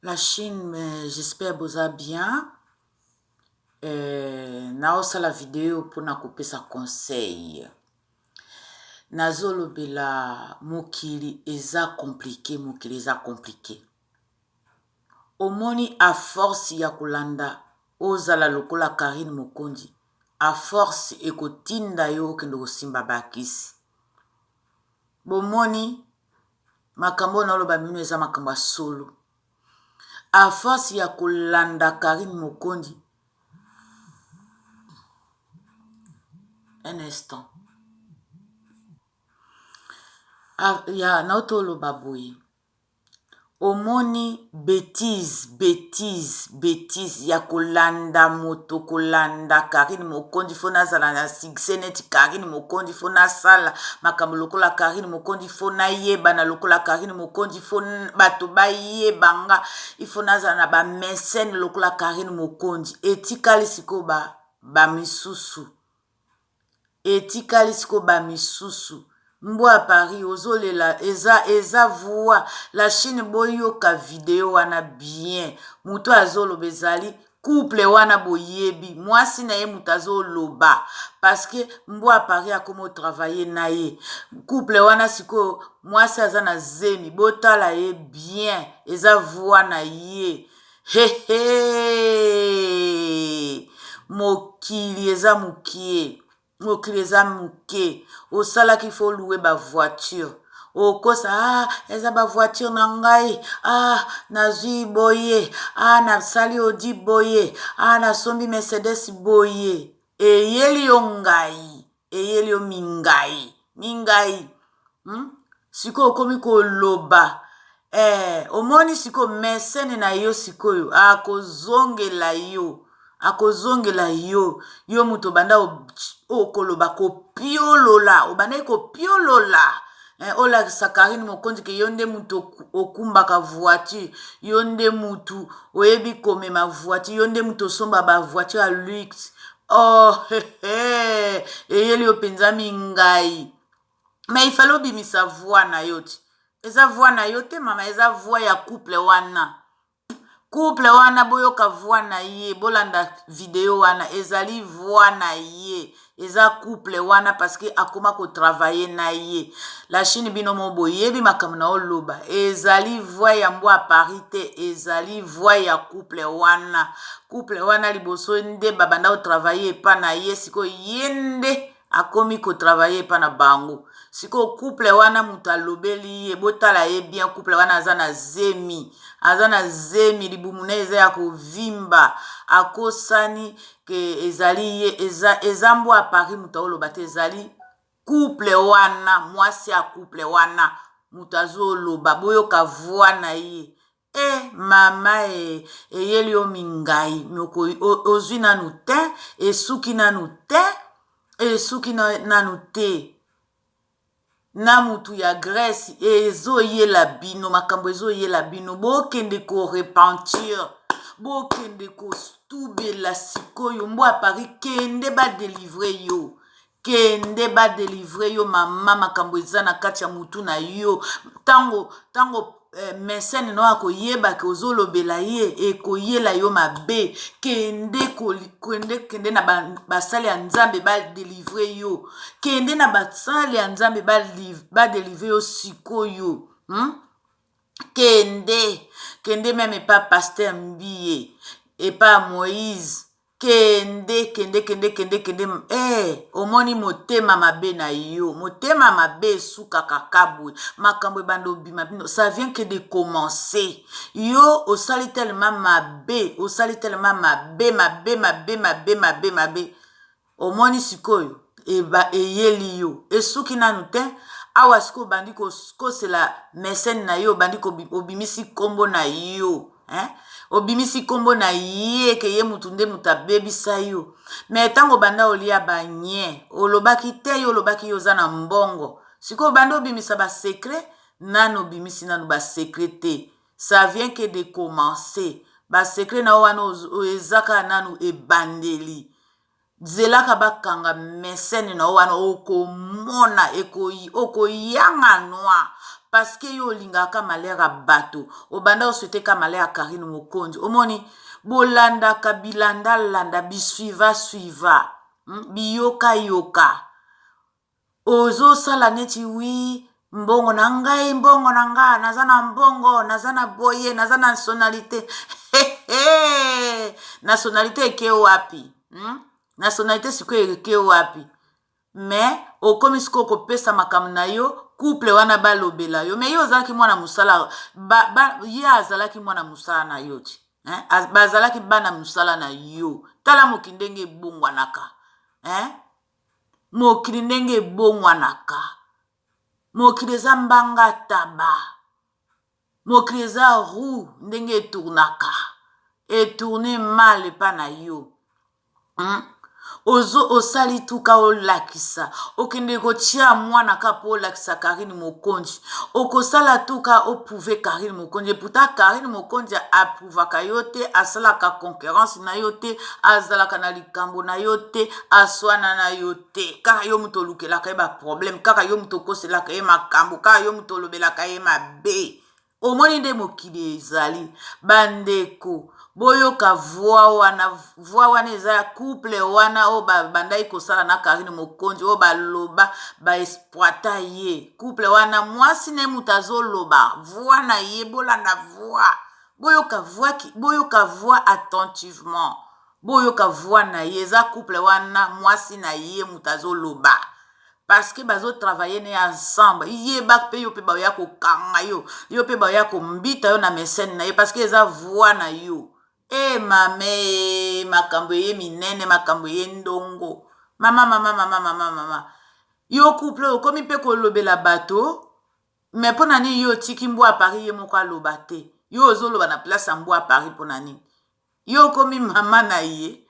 La Chine, j'espère que vous allez bien. Naosa la vidéo pour na couper sa conseil. Nazolo bela mokili eza compliqué, mokili eza compliqué. Omoni a force ya kulanda ozala lokola Karine Mokondi. A force ekotinda yo kendo simba bakisi. Bomoni makambo na loba minu eza makambo solo. A force ya kulanda Karine Mokondi. Un instant. Ya naotolo baboyi. Omoni bêtise ya kolanda moto kolanda Karine Mokondi fona zala na succès Karine Mokondi fona sala makambo lokola Karine Mokondi fona yeba na lokola Karine Mokondi fona bato ba yebanga ifona zala na ba mécène lokola Karine Mokondi etikali siko ba misusu etikali siko ba misusu Mbo à Paris, ozolela, eza voix. La Chine boyoka vidéo wana bien. Muto azolo bezali, couple wana boyebi. Moi si na ye mutazo loba. Parce que mbo à Paris a comme travailler na ye. Couple wana siko, moi si azana zemi. Botala ye bien. Eza voix na ye. He he. Mokili eza mukie. Mokili eza muke. Au sala qu'il faut louer ba voiture. Au kosa eza ba voiture na ngai. Nazui boye. Na sali odi boye. Na sombi Mercedes boye. Eyeli yo ngai. Eyeli yo mingai. Mingai. Siko okomi ko loba. Omoni siko mesene na yo siko yo. Akozongela yo. Akozongela yo. Yo muto banda okoloba ko piolola. Obanda ko piolola. Ola Karine Mokondi ke yonde mutu okumbaka voiture. Yonde mutu oyebi kome ma voiture. Yonde mutu somba ba voiture à luxe. Eyeli yo penza mingai. Mais il fallait obimisa voix na yote. Eza voix na yote mama. Eza voix ya couple wana. Couple wana boyoka voix na ye. Bolanda vidéo wana. Ezali voix na ye. Eza couple wana parce que akoma ko travailler na ye. La Chine binomo boyebi makamna oloba. Ezali voix ya mbo à Paris te. Ezali voix ya couple wana. Couple wana liboso nde babanda o travailler pa na ye. Siko yende akomi ko travailler pa na bango. Siko couple wana muta lobeli ye. Botala ye bien couple wana azana zemi. Azana zemi libumune eza ya kovimba. Akosani ke ezali ye. Ezambo a Paris muta oloba te ezali couple wana. Mwasi ya couple wana. Muta zo oloba. Boyoka voix na ye. Mama eyeli yo mingai. Moko ozwi nanu te. Esuki nanu te. Esuki nanu te. Na mutu ya Grèce ezo yela bino makambo ezo yela bino bokende ko repentir bokende ko stubela sikoyo mbo a Paris kende ba délivrer yo kende ba délivrer yo mama makambo eza na kati ya mutu na yo tango mesene no akoyeba ke ozolobela ye ekoyela yo mabe kende na basali ya nzambe ba délivrer yo kende na basali ya nzambe ba délivrer yo sikoyo kende même pas pasteur Mbiye et pas Moïse kende omoni motema mabe na yo motema mabe suka kakabwe makambo bando bima bino ça vient que de commencer yo osali tellement mabe omoni sikoyo eyeli yo esuki nanu te awa siko bandi kosela mesene na yo bandi obimisi kombo na yo obimisi kombo na ye ke ye mutu nde mutu abebisa yo me tango banda olia banye olobaki te yo olobaki yo za na mbongo siko banda obimisa ba secret nano obimisi nanu ba secret te ça vient que de commencer ba secret na wana ezaka nanu ebandeli zelaka bakanga mesene na wana okomona okoyanga noir parce que yo olingaka malere ya bato obanda osweteka malere ya Karine Mokonzi omoni bolandaka bilanda bisuiva biyoka ozosala neti wi mbongo na ngai mbongo na nga naza na mbongo naza na boye naza na nationalité nationalité eke wapi nationalité sikoyo eke wapi mais okomi sikoyo kopesa makambo na yo couple wana balobela yo mais yo ozalaki mwana mosala ye azalaki mwana mosala na yo ti bazalaki bana mosala na yo tala mokili ndenge ebongwanaka mokili ndenge ebongwanaka mokili eza mbanga taba mokili eza roue ndenge etournaka etourne mal epa na yo osali tuka olakisa okende kotia mwana ka po olakisa Karine Mokonzi okosala tuka oprouve Karine Mokonzi pourtant Karine Mokonzi aprouvaka yo te asalaka concurrence na yo te azalaka na likambo na yo te aswana na yo te kaka yo mutu olukelaka ye baproblème kaka yo mutu okoselaka ye makambo kaka yo mutu olobelaka ye mabe omoni nde mokili ezali bandeko boyoka voi wana eza ya couple wana o bandai kosala na Karine Mokonzi o baloba baexploita ye couple wana mwasi ne mutu azoloba voi na ye bolanda boyoka voi attentivement boyoka voi na ye eza couple wana mwasi na ye mutu azoloba parce que bazotravaille ne ensemble yeba mpe yo mpe baoya kokanga yo mpe baoya kombita yo na mesene na ye parce que eza voi na yo mame makambo ye minene makambo ye ndongo mama yo couple okomi mpe kolobela bato mais mpo na nini yo otiki mbwa a Paris ye moko aloba te yo ozoloba na place ya mbwa a Paris mpo na nini yo okomi mama na ye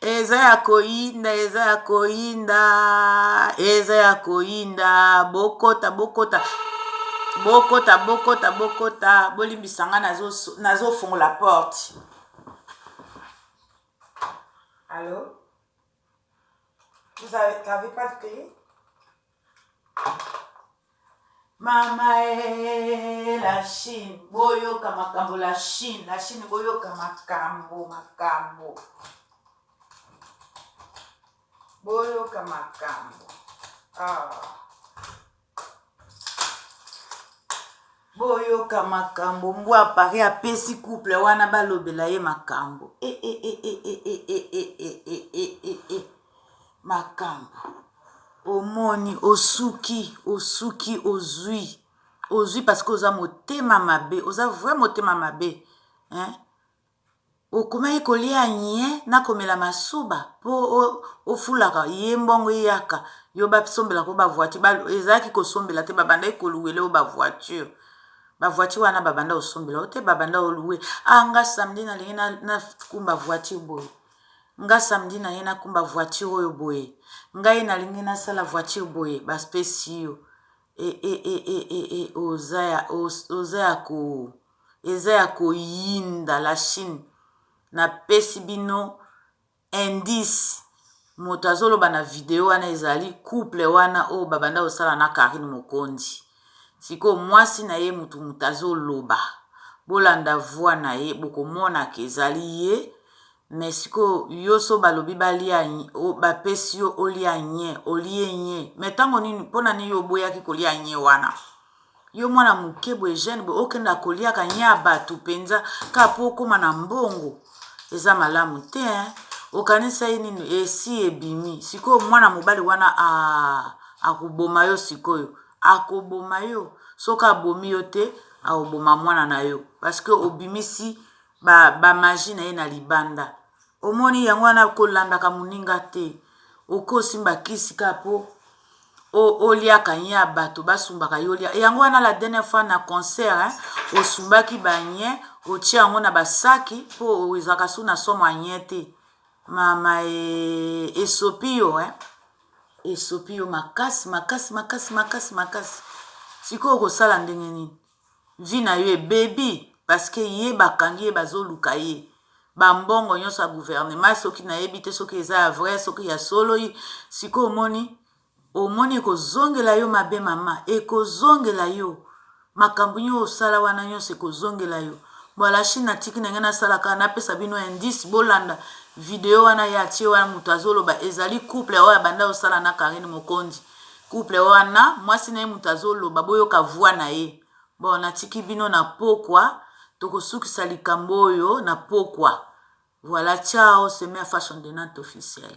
eza ya koyinda bokota bolimbisanga nazofungola porte. Allô? Vous n'avez pas de clé? Mama la Chine boyoka makambo la Chine boyoka makambo boyoka makambo boyoka makambo mbwa Paris apesi couple wana balobela ye makambo makambo omoni osuki ozwi parce que oza motema mabe oza vrai motema mabe okomaki kolia nye nakomela masuba mpo ofulaka ye mbongo eyaka yo basombelaka bavoiture ezalaki kosombela te babandaki koluwele o bavoiture wana babanda osombela o te babanda oluwe nga samedi nalingi nakumba voiture boye nga samedi naye nakumba voiture oyo boye ngai nalingi nasala voiture boye baspesi yo eza ya koyinda la Chine napesi bino indice moto azoloba na video wana ezali couple wana oyo babanda osala na Karine Mokonzi siko mwasi na ye mutu azoloba bolanda voi na ye bokomonaka ezali ye mais siko yo so balobi bapesi yo olia nye olie nye mais ntango nini mpona nini yo oboyaki kolia nye wana yo mwana moke boye jeune boye okenda koliaka nye ya bato mpenza kaka mpo okóma na mbongo eza malamu te okanisa ye nini esi ebimi sikoyo mwana mobali wana akoboma yo sikoyo akoboma yo soki abomi yo te akoboma mwana na yo parce que obimisi bamagie na ye na libanda omoni yango wana kolandaka moninga te okosimba kisi kaka mpo oliaka nye ya bato basumbaka yo olia yango wana la dernière fois na concert osumbaki banye otia yango na basaki mpo ezalaka su na somo anye te mama esopi yo makasi sikoyo okosala ndenge nini vi na yo ebebi parce que ye bakangi ye bazoluka ye bambongo nyonso ya gouvernement soki nayebi te soki eza ya vrai soki ya solo siko omoni ekozongela yo mabe mama ekozongela yo makambo nyonso osala wana nyonso ekozongela yo bola Chine atiki ndenge nasalaka napesa bino indice bolanda video wana ya atie wana moto azoloba ezali couple oyo abanda osala na Karine Mokondi couple wana mwasi na ye moto azoloba boyoka voix na ye bon natiki bino na pokwa tokosukisa likambo oyo na pokwa voilà ciao c'est ma fashion de Nantes officielle.